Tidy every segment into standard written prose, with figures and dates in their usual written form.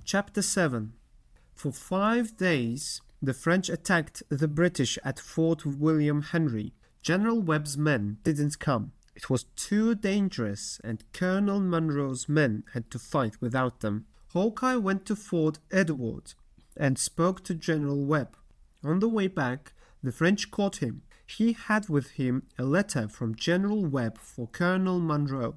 Chapter 7. For 5 days, the French attacked the British at Fort William Henry. General Webb's men didn't come. It was too dangerous, and Colonel Munro's men had to fight without them. Hawkeye went to Fort Edward and spoke to General Webb. On the way back, the French caught him. He had with him a letter from General Webb for Colonel Munro,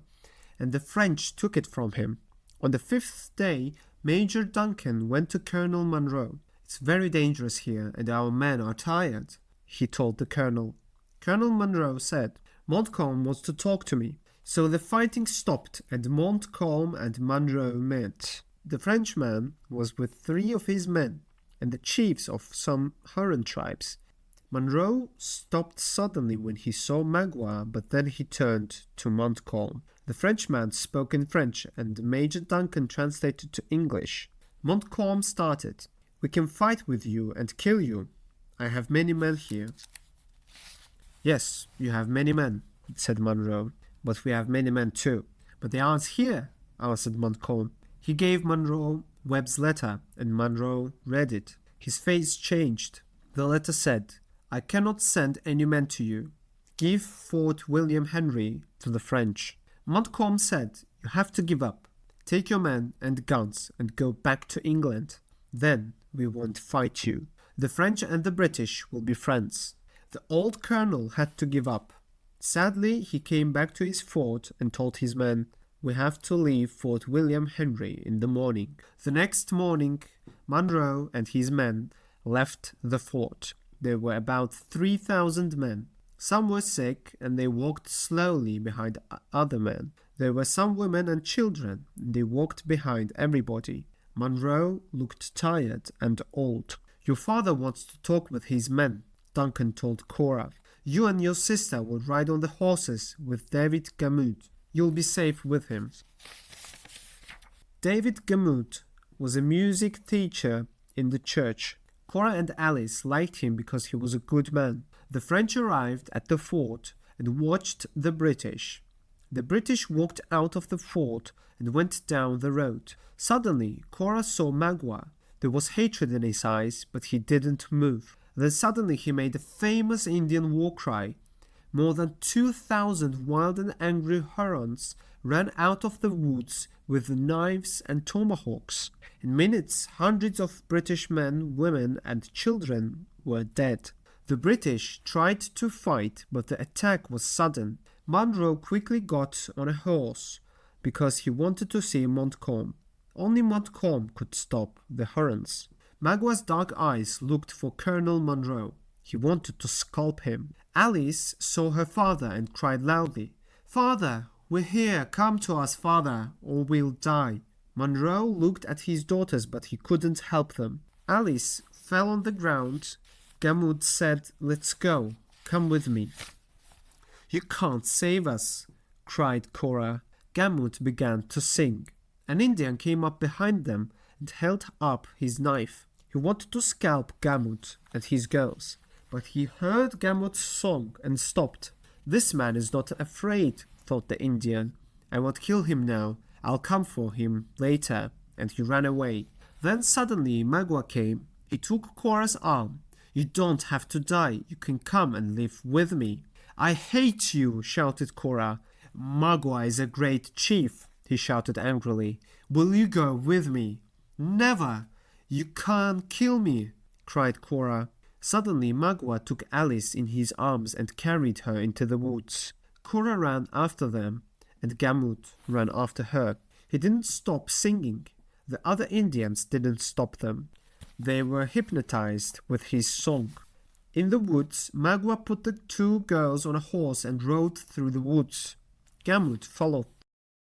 and the French took it from him. On the 5th day, Major Duncan went to Colonel Munro. "It's very dangerous here, and our men are tired," he told the colonel. Colonel Munro said, "Montcalm wants to talk to me." So the fighting stopped, and Montcalm and Munro met. The Frenchman was with 3 of his men, and the chiefs of some Huron tribes. Munro stopped suddenly when he saw Magua, but then he turned to Montcalm. The Frenchman spoke in French, and Major Duncan translated to English. Montcalm started, "We can fight with you and kill you. I have many men here." "Yes, you have many men," said Munro, "but we have many men too." "But they aren't here," answered Montcalm. He gave Munro Webb's letter, and Munro read it. His face changed. The letter said, "I cannot send any men to you. Give Fort William Henry to the French." Montcalm said, "You have to give up. Take your men and guns and go back to England. Then we won't fight you. The French and the British will be friends." The old colonel had to give up. Sadly, he came back to his fort and told his men, "We have to leave Fort William Henry in the morning." The next morning, Munro and his men left the fort. There were about 3,000 men. Some were sick, and they walked slowly behind other men. There were some women and children, and they walked behind everybody. Munro looked tired and old. "Your father wants to talk with his men," Duncan told Cora. "You and your sister will ride on the horses with David Gamut. You'll be safe with him." David Gamut was a music teacher in the church. Cora and Alice liked him because he was a good man. The French arrived at the fort and watched the British. The British walked out of the fort and went down the road. Suddenly, Cora saw Magua. There was hatred in his eyes, but he didn't move. Then suddenly he made a famous Indian war cry. More than 2,000 wild and angry Hurons ran out of the woods with knives and tomahawks. In minutes, hundreds of British men, women, and children were dead. The British tried to fight, but the attack was sudden. Munro quickly got on a horse because he wanted to see Montcalm. Only Montcalm could stop the Hurons. Magua's dark eyes looked for Colonel Munro. He wanted to scalp him. Alice saw her father and cried loudly, "Father, we're here. Come to us, father, or we'll die." Munro looked at his daughters, but he couldn't help them. Alice fell on the ground. Gamut said, "Let's go. Come with me." "You can't save us," cried Cora. Gamut began to sing. An Indian came up behind them and held up his knife. He wanted to scalp Gamut and his girls, but he heard Gamut's song and stopped. "This man is not afraid," thought the Indian. "I won't kill him now. I'll come for him later," and he ran away. Then suddenly Magua came. He took Cora's arm. "You don't have to die. You can come and live with me." "I hate you," shouted Cora. "Magua is a great chief," he shouted angrily. "Will you go with me?" "Never. You can't kill me," cried Cora. Suddenly Magua took Alice in his arms and carried her into the woods. Cora ran after them, and Gamut ran after her. He didn't stop singing. The other Indians didn't stop them. They were hypnotized with his song. In the woods, Magua put the 2 girls on a horse and rode through the woods. Gamut followed